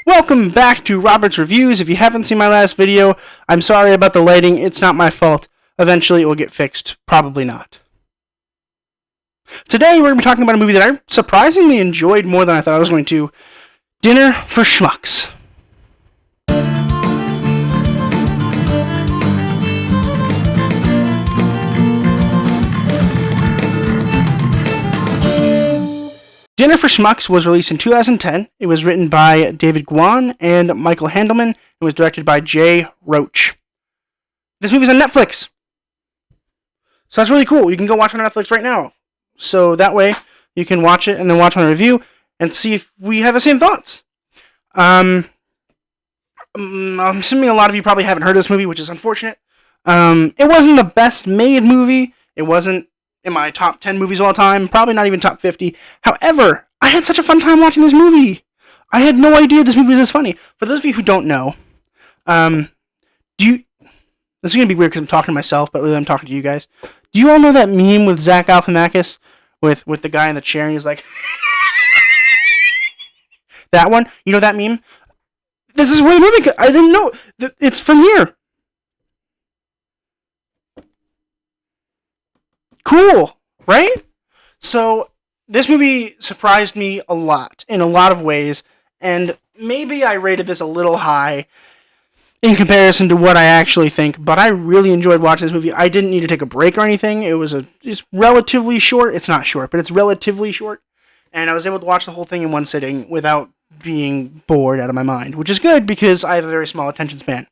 Welcome back to Robert's Reviews. If you haven't seen my last video, I'm sorry about the lighting. It's not my fault. Eventually it will get fixed. Probably not. Today we're going to be talking about a movie that I surprisingly enjoyed more than I thought I was going to. Dinner for Schmucks. Dinner for Schmucks was released in 2010. It was written by David Guan and Michael Handelman. It was directed by Jay Roach. This movie's on Netflix. So that's really cool. You can go watch it on Netflix right now. So that way you can watch it and then watch my review and see if we have the same thoughts. I'm assuming a lot of you probably haven't heard of this movie, which is unfortunate. It wasn't the best made movie. It wasn't in my top 10 movies of all time, probably not even top 50. However, I had such a fun time watching this movie. I had no idea this movie was this funny. For those of you who don't know, this is going to be weird because I'm talking to myself, but really I'm talking to you guys. Do you all know that meme with Zach Galifianakis with the guy in the chair and he's like, that one? You know that meme? This is where the movie, I didn't know. It's from here. Cool, right? So, this movie surprised me a lot, in a lot of ways, and maybe I rated this a little high in comparison to what I actually think, but I really enjoyed watching this movie. I didn't need to take a break or anything. It's relatively short. It's not short, but it's relatively short, and I was able to watch the whole thing in one sitting without being bored out of my mind, which is good because I have a very small attention span.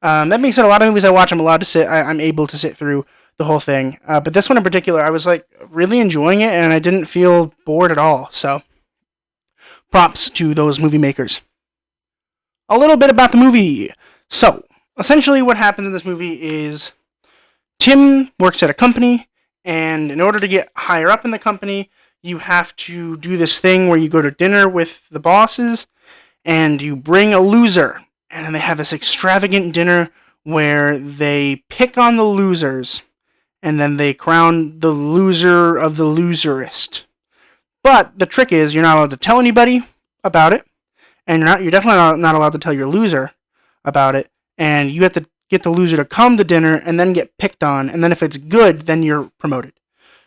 That being said, a lot of movies I watch, I'm able to sit through the whole thing. But this one in particular, I was like really enjoying it and I didn't feel bored at all. So props to those movie makers. A little bit about the movie. So essentially what happens in this movie is Tim works at a company, and in order to get higher up in the company, you have to do this thing where you go to dinner with the bosses and you bring a loser. And then they have this extravagant dinner where they pick on the losers and then they crown the loser of the loserist. But the trick is you're not allowed to tell anybody about it, and you're definitely not allowed to tell your loser about it, and you have to get the loser to come to dinner and then get picked on, and then if it's good, then you're promoted.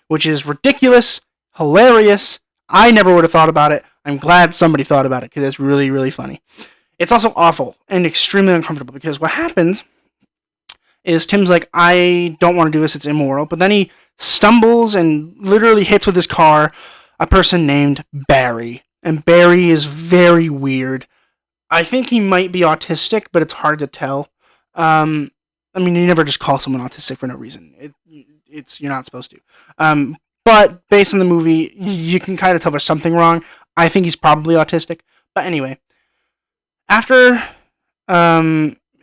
Which is ridiculous, hilarious. I never would have thought about it. I'm glad somebody thought about it because it's really, really funny. It's also awful and extremely uncomfortable because what happens is Tim's like, I don't want to do this, it's immoral. But then he stumbles and literally hits with his car a person named Barry. And Barry is very weird. I think he might be autistic, but it's hard to tell. I mean, you never just call someone autistic for no reason. You're not supposed to. But based on the movie, you can kind of tell there's something wrong. I think he's probably autistic. But anyway, after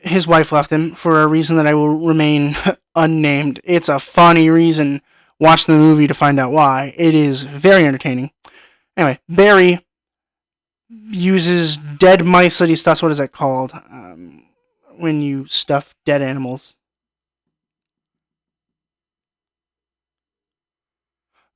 his wife left him for a reason that I will remain unnamed. It's a funny reason. Watch the movie to find out why. It is very entertaining. Anyway, Barry uses dead mice that he stuffs. What is that called? When you stuff dead animals.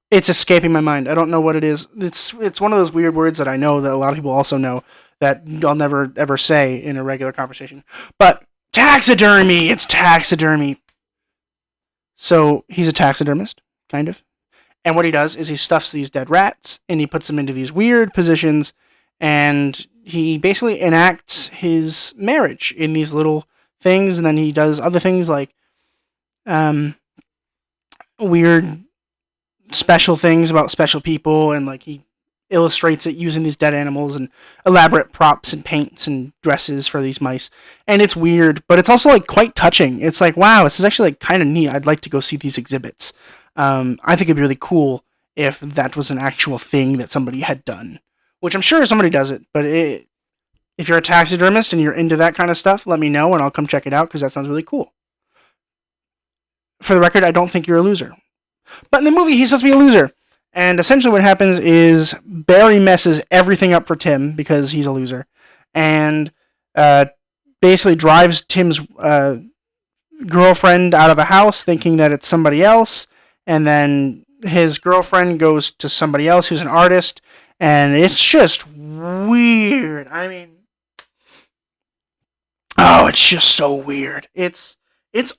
It's escaping my mind. I don't know what it is. It's one of those weird words that I know that a lot of people also know that I'll never ever say in a regular conversation. But taxidermy! It's taxidermy. So he's a taxidermist, kind of. And what he does is he stuffs these dead rats and he puts them into these weird positions, and he basically enacts his marriage in these little things, and then he does other things like weird special things about special people, and like he illustrates it using these dead animals and elaborate props and paints and dresses for these mice. And it's weird, but it's also like quite touching. It's like, wow, this is actually like kind of neat. I'd like to go see these exhibits. I think it'd be really cool if that was an actual thing that somebody had done, which I'm sure somebody does it. But if you're a taxidermist and you're into that kind of stuff, let me know and I'll come check it out because that sounds really cool. For the record, I don't think you're a loser. But in the movie, he's supposed to be a loser. And essentially what happens is Barry messes everything up for Tim because he's a loser. And basically drives Tim's girlfriend out of the house thinking that it's somebody else. And then his girlfriend goes to somebody else who's an artist. And it's just weird. I mean, No, it's just so weird. It's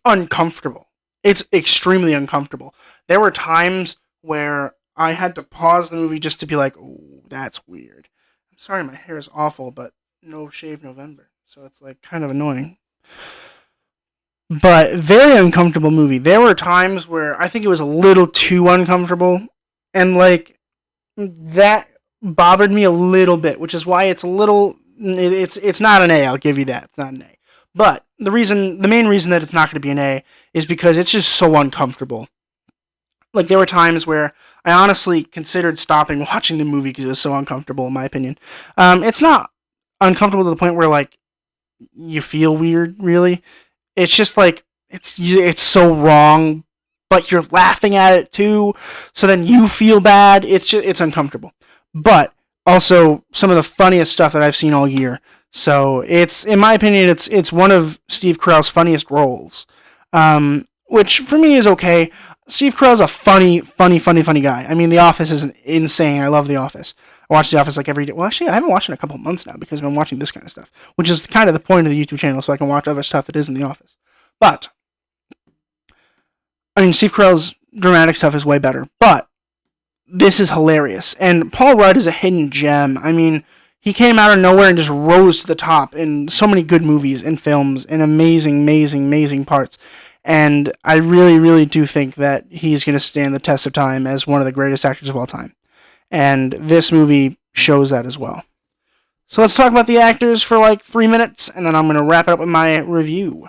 uncomfortable. It's extremely uncomfortable. There were times where I had to pause the movie just to be like, "Oh, that's weird." I'm sorry, my hair is awful, but no shave November, so it's like kind of annoying. But very uncomfortable movie. There were times where I think it was a little too uncomfortable, and like that bothered me a little bit, which is why it's a little. It's not an A. I'll give you that. It's not an A. But the main reason that it's not going to be an A is because it's just so uncomfortable. Like there were times where I honestly considered stopping watching the movie because it was so uncomfortable, in my opinion. It's not uncomfortable to the point where like you feel weird, really. It's just like it's so wrong, but you're laughing at it too. So then you feel bad. It's uncomfortable, but also some of the funniest stuff that I've seen all year. So it's, in my opinion, it's one of Steve Carell's funniest roles, which for me is okay. Steve Carell's a funny guy. I mean, The Office is insane. I love The Office. I watch The Office like every day. Well, actually, I haven't watched it in a couple of months now because I've been watching this kind of stuff, which is kind of the point of the YouTube channel, so I can watch other stuff that isn't The Office. But, I mean, Steve Carell's dramatic stuff is way better, but this is hilarious. And Paul Rudd is a hidden gem. I mean, he came out of nowhere and just rose to the top in so many good movies and films and amazing parts. And I really do think that he's going to stand the test of time as one of the greatest actors of all time. And this movie shows that as well. So let's talk about the actors for like 3 minutes, and then I'm going to wrap it up with my review.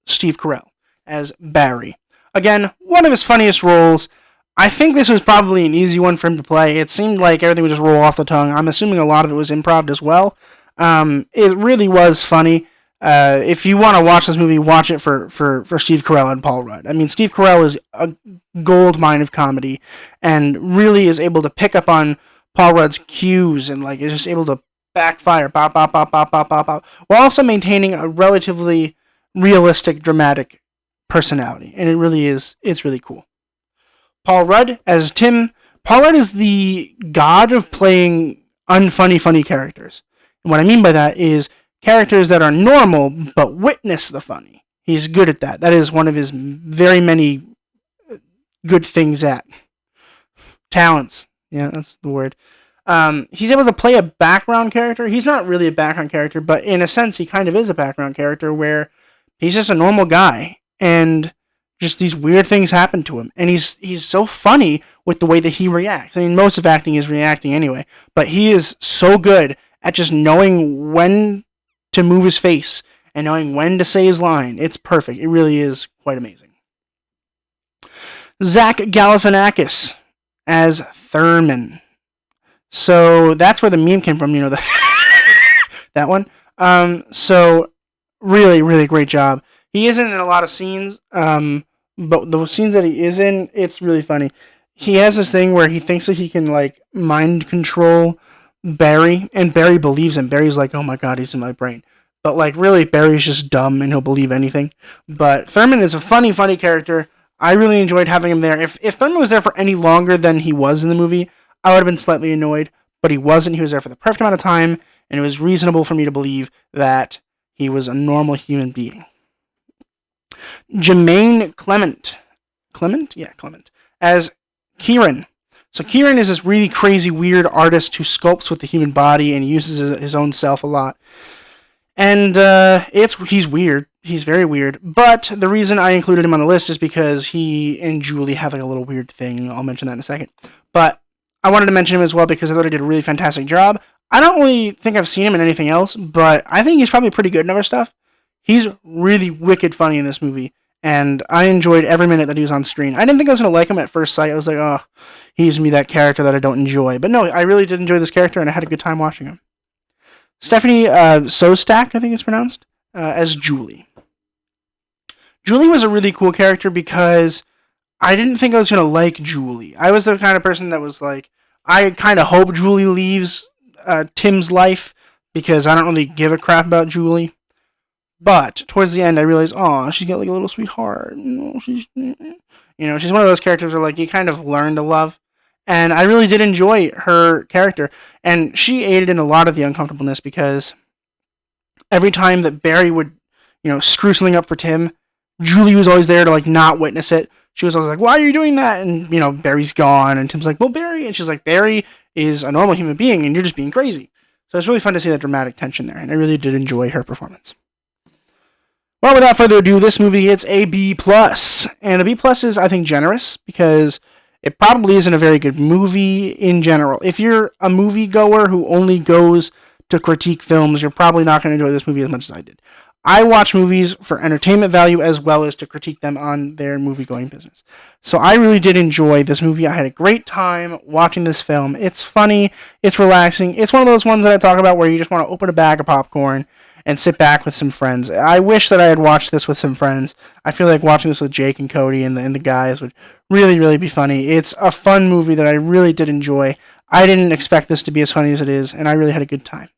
Steve Carell as Barry. Again, one of his funniest roles. I think this was probably an easy one for him to play. It seemed like everything would just roll off the tongue. I'm assuming a lot of it was improv as well. It really was funny. If you want to watch this movie, watch it for Steve Carell and Paul Rudd. I mean, Steve Carell is a gold mine of comedy and really is able to pick up on Paul Rudd's cues and like is just able to backfire, pop, while also maintaining a relatively realistic, dramatic personality. And it's really cool. Paul Rudd as Tim. Paul Rudd is the god of playing funny characters. And what I mean by that is characters that are normal but witness the funny. He's good at that. That is one of his very many good things at. Talents. Yeah, that's the word. He's able to play a background character. He's not really a background character, but in a sense he kind of is a background character where he's just a normal guy and just these weird things happen to him. And he's so funny with the way that he reacts. I mean, most of acting is reacting anyway, but he is so good at just knowing when to move his face and knowing when to say his line. It's perfect. It really is quite amazing. Zach Galifianakis as Thurman. So that's where the meme came from, that one. So really great job. He isn't in a lot of scenes, but the scenes that he is in, it's really funny. He has this thing where he thinks that he can like mind control Barry, and Barry believes him. Barry's like, oh my god, he's in my brain. But like really, Barry's just dumb and he'll believe anything. But Thurman is a funny character. I really enjoyed having him there. If Thurman was there for any longer than he was in the movie, I would have been slightly annoyed. But he wasn't. He was there for the perfect amount of time, and it was reasonable for me to believe that he was a normal human being. Jermaine Clement, as Kieran. So Kieran is this really crazy, weird artist who sculpts with the human body and uses his own self a lot. And he's weird. He's very weird. But the reason I included him on the list is because he and Julie have like a little weird thing. I'll mention that in a second. But I wanted to mention him as well because I thought he did a really fantastic job. I don't really think I've seen him in anything else, but I think he's probably pretty good in other stuff. He's really wicked funny in this movie, and I enjoyed every minute that he was on screen. I didn't think I was going to like him at first sight. I was like, oh, he's going to be that character that I don't enjoy. But no, I really did enjoy this character, and I had a good time watching him. Stephanie Sostak, I think it's pronounced, as Julie. Julie was a really cool character because I didn't think I was going to like Julie. I was the kind of person that was like, I kind of hope Julie leaves Tim's life because I don't really give a crap about Julie. But towards the end, I realized, oh, she's got like a little sweetheart. She's one of those characters where like you kind of learn to love. And I really did enjoy her character. And she aided in a lot of the uncomfortableness because Every time that Barry would, screw something up for Tim, Julie was always there to like not witness it. She was always like, "Why are you doing that?" And Barry's gone, and Tim's like, "Well, Barry," and she's like, "Barry is a normal human being, and you're just being crazy." So it's really fun to see that dramatic tension there, and I really did enjoy her performance. Well, without further ado, this movie gets a B+. And a B+ is, I think, generous, because it probably isn't a very good movie in general. If you're a moviegoer who only goes to critique films, you're probably not going to enjoy this movie as much as I did. I watch movies for entertainment value as well as to critique them on their movie-going business. So I really did enjoy this movie. I had a great time watching this film. It's funny. It's relaxing. It's one of those ones that I talk about where you just want to open a bag of popcorn and sit back with some friends. I wish that I had watched this with some friends. I feel like watching this with Jake and Cody and the guys would really, really be funny. It's a fun movie that I really did enjoy. I didn't expect this to be as funny as it is, and I really had a good time.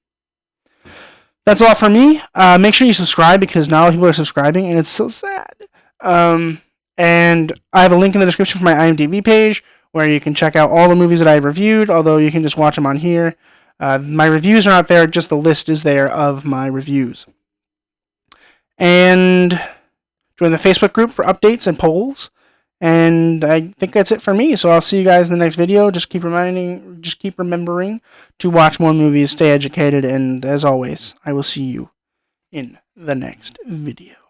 That's all for me. Make sure you subscribe, because not all people are subscribing, and it's so sad. And I have a link in the description for my IMDb page where you can check out all the movies that I've reviewed, although you can just watch them on here. My reviews are not there, just the list is there of my reviews. And join the Facebook group for updates and polls. And I think that's it for me. So I'll see you guys in the next video. Just keep remembering to watch more movies, stay educated, and as always, I will see you in the next video.